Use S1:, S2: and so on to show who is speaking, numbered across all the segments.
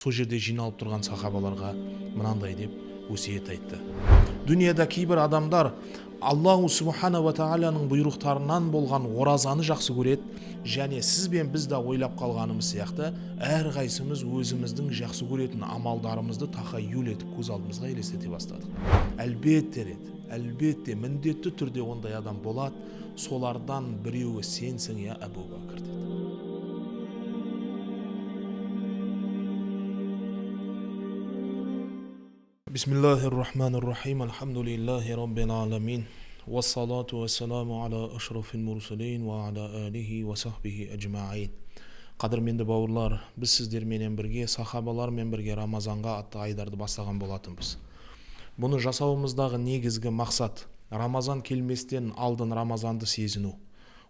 S1: сол жерде жиналып тұрған сахабаларға мынандай деп өсиет айтты. Дүниеде кейбір адамдар Аллаху Субхана ва Тағаланың бұйрықтарынан болған оразаны жақсы көреді, және сіз бен біз де ойлап қалғанымыз сияқты әрқайсымыз өзіміздің жақсы көретін амалдарымызды тахайюл етіп көз алдымызға елестете бастадық. Әлбетте міндетті түрде ондай адам болады. Солардан біреуі сенсің, я Абу Бәкір деді. Бисмиллахир-рахманир-рахим. Алхамдулиллахи раббил аламин. Вассалату вассаламу аля ашрафил мурсалин ва аля алихи ва сахбихи аджмаин. Қадірменді бауырлар, біз сіздерменен бірге, сахабалармен бірге Рамазанға атты айдарды бастаған болатынбыз. Бұны жасауымыздағы негізгі мақсат Рамазан келместен алдын Рамазанды сезіну,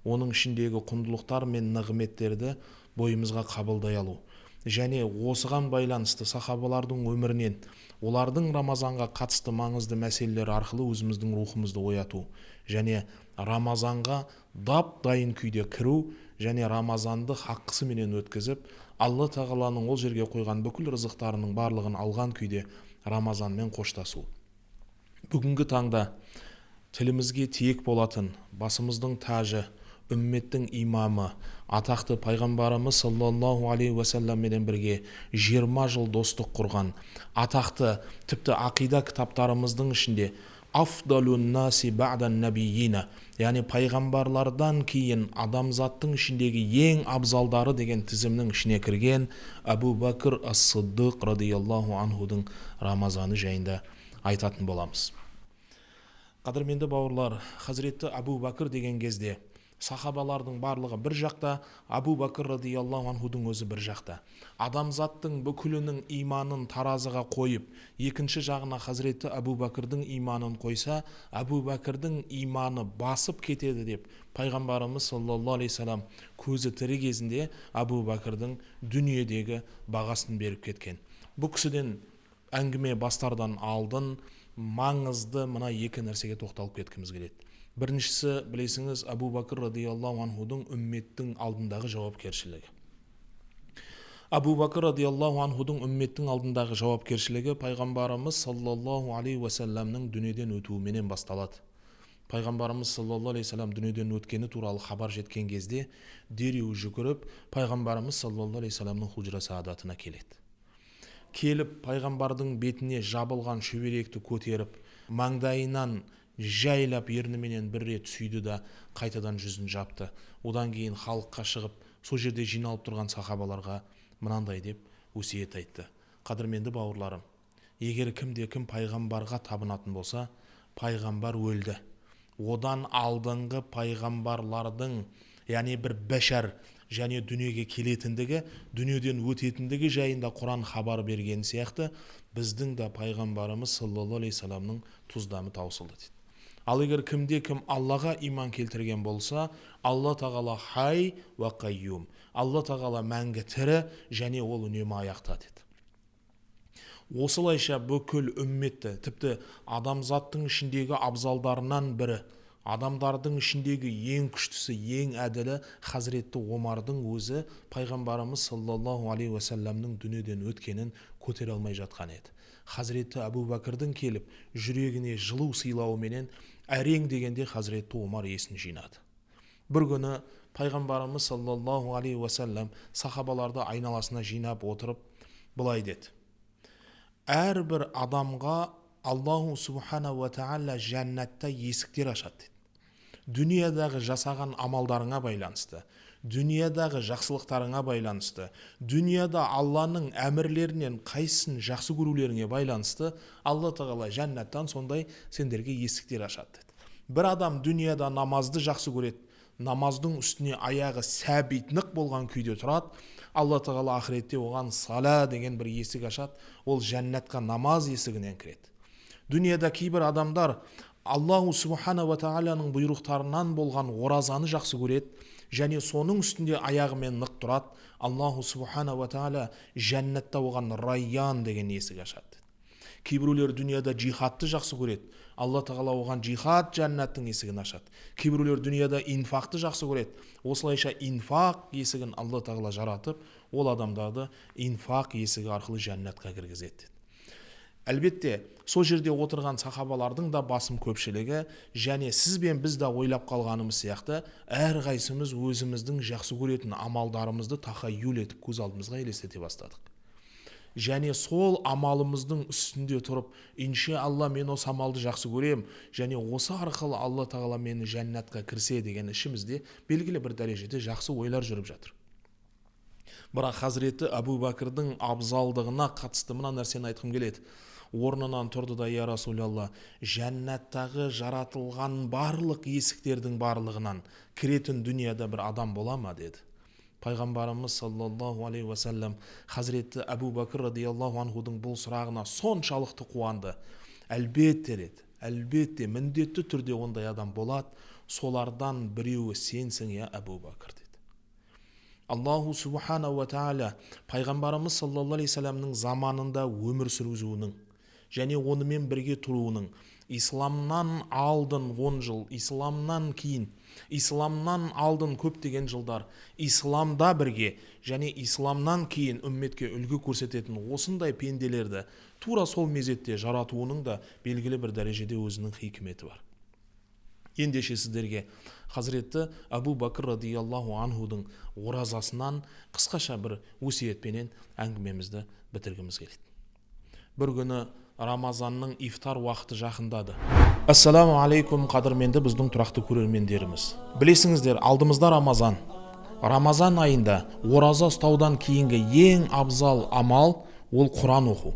S1: оның ішіндегі құндылықтар мен нығметтерді бойымызға қабылдай алу, және осыған байланысты сахабалардың өмірінен олардың Рамазанға қатысты маңызды мәселелер арқылы өзіміздің рухымызды ояту, және Рамазанға дайын күйде кіру, және Рамазанды хаққысыменен өткізіп, Алла Тағаланың ол жерге қойған бүкіл рызықтарының барлығын алған күйде Рамазанмен қоштасу. Бүгінгі таңда тілімізге тиек болатын, басымыздың тажы, үмметтің имамы, атақты пайғамбарымыз саллаллаху алейхи уассаламмен бірге 20 жыл достық құрған, атақты тіпті ақида кітаптарымыздың ішінде афдалун наси ба'дан набийина, яғни пайғамбарлардан кейін адамзаттың ішіндегі ең абзалдары деген тізімнің ішіне кірген Абу Бәкір ас-Сиддиқ радияллаху анхудың Рамазаны жайында айтатын боламыз. Қадірменді бауырлар, Хазіретті Абу Бәкір деген кезде сахабалардың барлығы бір жақта, Абу Бәкір радияллаху анхудың өзі бір жақта. Адамзаттың бүкілінің иманын таразыға қойып, екінші жағына Хазіретті Абу Бәкірдің иманын қойса, Абу Бәкірдің иманы басып кетеді деп пайғамбарымыз саллаллаху алейхи салам көзі тірі кезінде Абу Бәкірдің дүниедегі бағасын беріп кеткен. Бұл кісіден әңгіме бастардан алдын маңызды мына екі нәрсеге тоқталып кеткіміз келеді. Біріншісі, білесіңіз, Абу Бәкір радияллаху анхудың үмметтің алдындағы жауапкершілігі. Абу Бәкір радияллаху анхудың үмметтің алдындағы жауапкершілігі пайғамбарымыз саллаллаху алейхи уассаламның дүниеден өтуіменен басталады. Пайғамбарымыз саллаллаху алейхи вассалам дүниеден өткені туралы хабар жеткен кезде дереу жүгіріп пайғамбарымыз саллаллаху алейхи вассаламның худжра саадатына келеді. Келіп пайғамбардың бетіне жабылған шүберекті көтеріп, маңдайынан жайлап ерніменен бір рет сүйді да қайтадан жүзін жапты. Одан кейін халыққа шығып, сол жерде жиналып тұрған сахабаларға мынандай деп өсиет айтты. Қадірменді бауырларым, егер кім пайғамбарға табынатын болса, пайғамбар өлді. Одан алдыңғы пайғамбарлардың, яғни бір бәшар және дүниеге келетіндігі, дүниеден өтетіндігі жайында Құран хабар берген сияқты, біздің де пайғамбарымыз саллаллаху алейхи саламның тұздамы таусылды дейді. Ал егер кім Аллаға иман келтірген болса, Алла Тағала хай ва қайюм, Алла Тағала мәңгі тірі және ол үнемі аяқта деді. Осылайша бүкіл үмметті, тіпті адамзаттың ішіндегі абзалдарынан бірі, адамдардың ішіндегі ең күштісі, ең әділі Хазіретті Омардың өзі пайғамбарымыз саллаллаху алейхи уассаламның дүниеден өткенін көтере алмай жатқан еді. Хазіретті Абу Бәкірдің келіп жүрегіне жылу сыйлауыменен әрең дегенде Хазіретті Омар есін жинады. Бір күні пайғамбарымыз саллаллаху алейхи уассалам сахабаларды айналасына жинап отырып былай деді: әрбір адамға Аллаху Субхана ва Тағала жәннатта есіктер ашады деді. Дүниедағы жасаған амалдарыңа байланысты, дүниедағы жақсылықтарыңа байланысты, дүниеда Алланың әмірлерінен қайсысын жақсы көрулеріңе байланысты Алла Тағала жәннаттан сондай сендерге есіктер ашады деді. Бір адам дүниеда намазды жақсы көреді, намаздың үстіне аяғы сәбит нық болған күйде тұрады, Алла Тағала ақыретте оған сала деген бір есік ашады, ол жәннатқа намаз есігінен кіреді. Дүниеда кейбір адамдар Аллаху Субхана ва Тағаланың бұйрықтарынан болған оразаны жақсы көреді, және соның үстінде аяғымен нық тұрады. Аллаху Субхана ва Тағала жәннатта оған райян деген есік ашады. Кейбіреулер дүнияда джихадты жақсы көреді. Алла тағала оған джихад жәннаттың есігін ашады. Кейбіреулер дүнияда инфақты жақсы көреді. Осылайша инфақ есігін Алла тағала жаратып, ол адамдарды инфақ есігі арқылы жәннатқа кіргізеді. Әлбетте, сол жерде отырған сахабалардың да басым көпшілігі, және сіз бен біз да ойлап қалғанымыз сияқты, әрқайсымыз өзіміздің жақсы көретін амалдарымызды тахайюл етіп көз алдымызға елестете бастадық. Және сол амалымыздың үстінде тұрып, иншалла мен осы амалды жақсы көрем, және осы арқылы Алла тағала мені жәннатқа кірсе деген ішімізде белгілі бір дәрежеде жақсы ойлар жүріп жатыр. Бірақ Хазіреті Абу Бәкірдің абзалдығына қатысты мына нәрсені айтқым келеді. Орнынан тұрды да: я Расулалла, жәннаттағы жаратылған барлық есіктердің барлығынан кіретін дүнияда бір адам бола ма деді. Пайғамбарымыз саллаллаху алейхи уассалам Хазіреті Абу Бәкір радиаллаху анхудың бұл сұрағына соншалықты қуанды. Әлбетте деді, әлбетте міндетті түрде ондай адам болады, солардан біреуі сенсің я Абу Бәкір деді. Аллаху субхана ва тағала пайғамбарымыз саллаллаху алейхи вассаламның заманында өмір сүруінің және онымен бірге тұруының, исламнан алдын 10 жыл, исламнан кейін, исламнан алдын көптеген жылдар, исламда бірге және исламнан кейін үмметке үлгі көрсететін осындай пенделерді тура сол мезетте жаратуының да белгілі бір дәрежеде өзінің хикметі бар. Ендеше сіздерге Хазіреті Абу Бәкір радиаллаху анхудың оразасынан қысқаша бір өсиетпенен әңгімемізді бітіргіміз келеді. Бір күні Рамазанның ифтар уақыты жақындады. Ассаламу алейкум қадірменді біздің тұрақты көрермендеріміз. Білесіңіздер, алдымызда Рамазан. Рамазан айында ораза ұстаудан кейінгі ең абзал амал ол Құран оқу.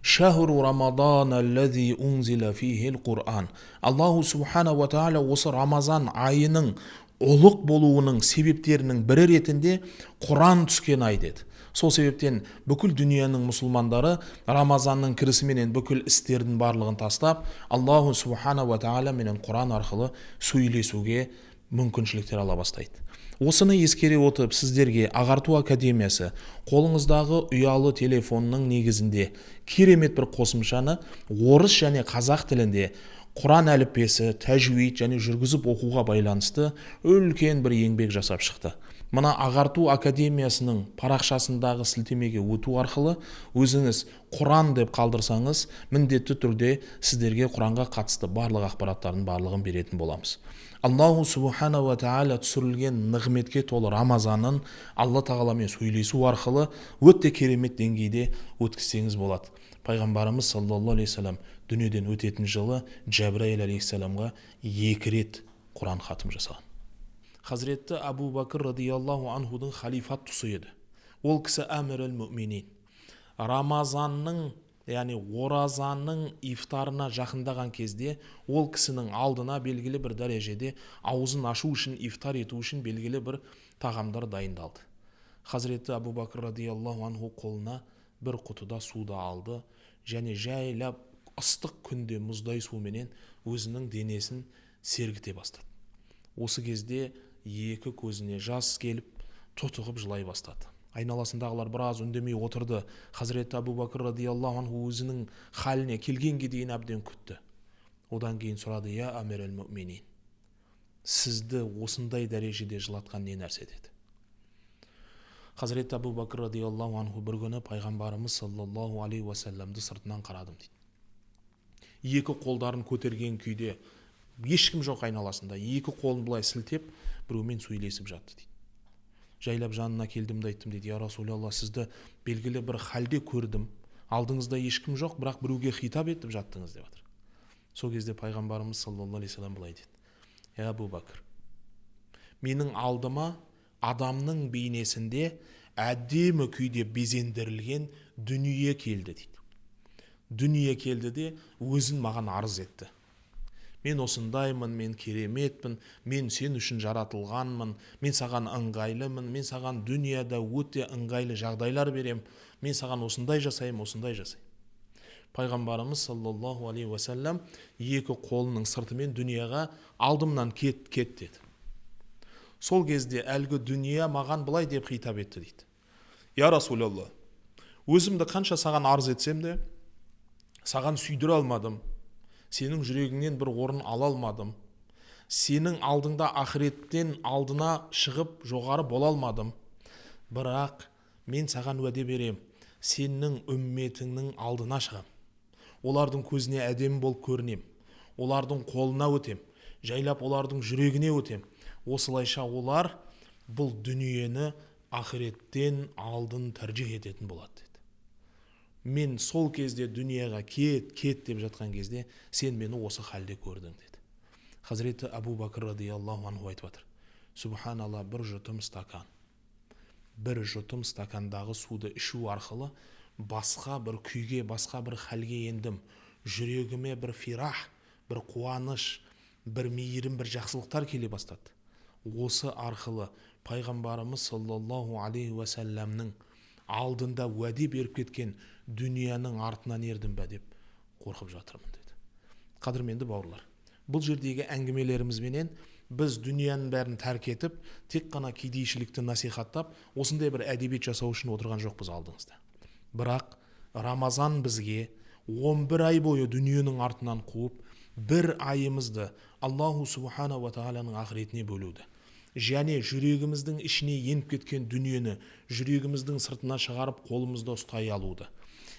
S1: Шахру Рамадан аллази унзила фихил Құран. Аллаху субхана ва тағала осы Рамазан айының ұлық болуының себептерінің бірі ретінде Құран түскен ай деді. Сол себептен бүкіл дүнияның мұсылмандары Рамазанның кірісіменен бүкіл істердің барлығын тастап, Аллаху субхана ва тағала менен Құран арқылы сөйлесуге мүмкіншіліктер ала бастайды. Осыны ескере отырып, сіздерге Ағарту академиясы қолыңыздағы ұялы телефонның негізінде керемет бір қосымшаны орыс және қазақ тілінде Құран әліппесі, тәжвид және жүргізіп оқуға байланысты үлкен бір еңбек жасап шықты. Мына Ағарту академиясының парақшасындағы сілтемеге өту арқылы өзіңіз Құран деп қалдырсаңыз, міндетті түрде сіздерге Құранға қатысты барлық ақпараттардың барлығын беретін боламыз. Аллаху субхана ва тағала түсірілген нығметке толы Рамазанын Алла тағаламен сөйлесу арқылы өте керемет деңгейде өткізсеңіз болады. Пайғамбарымыз саллаллаху алейхи вассалам дүниеден өтетін жылы Жәбірайыл алейхиссаламға 2 рет Құран хатым жасаған. Хазіретті Абу Бәкір радиаллаху анхудың халифат тұсы еді. Ол кісі әміріл мүминин. Рамазанның, яғни оразаның ифтарына жақындаған кезде ол кісінің алдына белгілі бір дәрежеде аузын ашу үшін, ифтар ету үшін белгілі бір тағамдар дайындалды. Хазіретті Абу Бәкір радиаллаху анху қолына бір құтыда суды алды және жайлап ыстық күнде мұздай суменен өзінің денесін сергіте бастады. Осы кезде екі көзіне жас келіп, тұтығып жылай бастады. Айналасындағылар біраз үндемей отырды. Хазіреті Абу Бәкір радиаллаху анху өзінің халіне келгенге дейін әбден күтті. Одан кейін сұрады: я әміріл мүминин, сізді осындай дәрежеде жылатқан не нәрсе деді. Хазіреті Абу Бәкір радиаллаху анху бір күні пайғамбарымыз саллаллаху алейхи уассаламды сыртынан қарадым дейді. Екі қолдарын көтерген күйде, ешкім жоқ айналасында, екі қолын былай сілтеп біреумен сөйлесіп жатты дейді. Жайлап жанына келдім де айттым дейді: я Расулалла, сізді белгілі бір халде көрдім, алдыңызда ешкім жоқ, бірақ біреуге хитап етіп жаттыңыз деп жатыр. Сол кезде пайғамбарымыз саллаллаху алейхи вассалам былай деді: я Абу Бәкір, менің алдыма адамның бейнесінде әдемі күйде безендірілген дүние келді дейді. Дүние келді де өзін маған арыз етті. Мен осындаймын, мен кереметпін, мен сен үшін жаратылғанмын, мен саған ыңғайлымын, мен саған дүнияда өте ыңғайлы жағдайлар берем, мен саған осындай жасаймын, осындай жасаймын. Пайғамбарымыз саллаллаху алейхи уассалам екі қолының сыртымен дүнияға алдымнан кет деді. Сол кезде әлгі дүния маған былай деп хитап етті дейді: я Расулалла, өзімді қанша саған арыз етсем де, саған сүйдіре алмадым, сенің жүрегіңнен бір орын ала алмадым, сенің алдыңда ақыреттен алдына шығып жоғары бола алмадым, бірақ мен саған уәде берем, сенің үмметіңнің алдына шығам, олардың көзіне әдемі болып көрінем, олардың қолына өтем, жайлап олардың жүрегіне өтем, осылайша олар бұл дүниені ақыреттен алдын тәржих ететін болады деді. Мен сол кезде дүнияға кет деп жатқан кезде сен мені осы халде көрдің деді. Хазіреті Абу Бакр радиаллаху анху айтып жатыр, субханалла, бір жұтым стакандағы суды ішу арқылы басқа бір күйге, басқа бір халге ендім, жүрегіме бір фирах, бір қуаныш, бір мейірім, бір жақсылықтар келе бастады. Осы арқылы пайғамбарымыз саллаллаху алейхи уассаламның алдында уәде беріп кеткен дүнияның артынан ердім бе деп қорқып жатырмын деді. Қадірменді бауырлар, бұл жердегі әңгімелерімізбенен біз дүнияның бәрін тәрк етіп, тек қана кедейшілікті насихаттап, осындай бір әдебиет жасау үшін отырған жоқпыз алдыңызда. Бірақ Рамазан бізге 11 ай бойы дүниенің артынан қуып, бір айымызды Аллаху субхана ва тағаланың ақыретіне бөлуді, және жүрегіміздің ішіне еніп кеткен дүниені жүрегіміздің сыртына шығарып қолымызда ұстай алуды.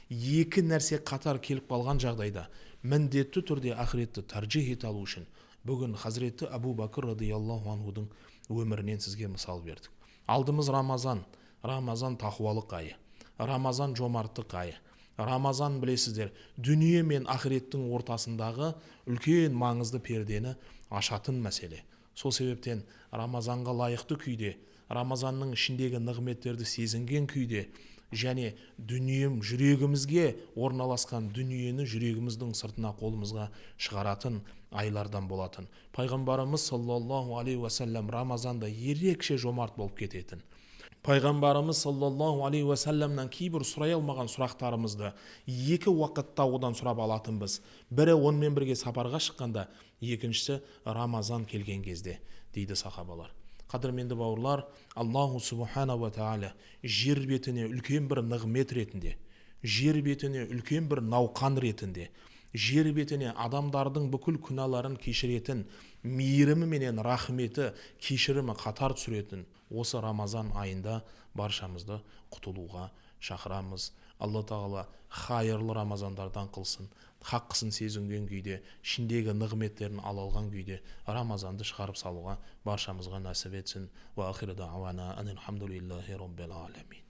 S1: Екі нәрсе қатар келіп қалған жағдайда міндетті түрде ақыретті тәржих ете алу үшін бүгін Хазіреті Абу Бакр радиаллаху анхудың өмірінен сізге мысал бердік. Алдымыз Рамазан тақуалық айы, Рамазан жомарттық айы. Рамазан, білесіздер, дүние мен ақыреттің ортасындағы үлкен маңызды пердені ашатын мәселе. Сол себептен Рамазанға лайықты күйде, Рамазанның ішіндегі нығметтерді сезінген күйде, және дүнием жүрегімізге орналасқан дүниені жүрегіміздің сыртына қолымызға шығаратын айлардан болатын. Пайғамбарымыз саллаллаху алейхи уассалам Рамазанда ерекше жомарт болып кететін. Пайғамбарымыз саллаллаху алейхи уассаламнан кейбір сұрай алмаған сұрақтарымызды екі уақытта одан сұрап алатынбыз. Бірі онымен бірге сапарға шыққанда, екіншісі Рамазан келген кезде, дейді сахабалар. Қадірменді бауырлар, Аллаху субхана ва тағала жер бетіне үлкен бір нығмет ретінде, жер бетіне үлкен бір науқан ретінде, жер бетіне адамдардың бүкіл күнәларын кешіретін мейірімі менен рахметі, кешірімі қатар түсіретін осы Рамазан айында баршамызды құтылуға шақырамыз. Алла тағала хайырлы Рамазандардан қылсын, хаққысын сезінген күйде, ішіндегі нығметтерін ала алған күйде Рамазанды шығарып салуға баршамызға нәсіп етсін. Ва ахиру дағуана анил хамдулиллахи роббил алемин.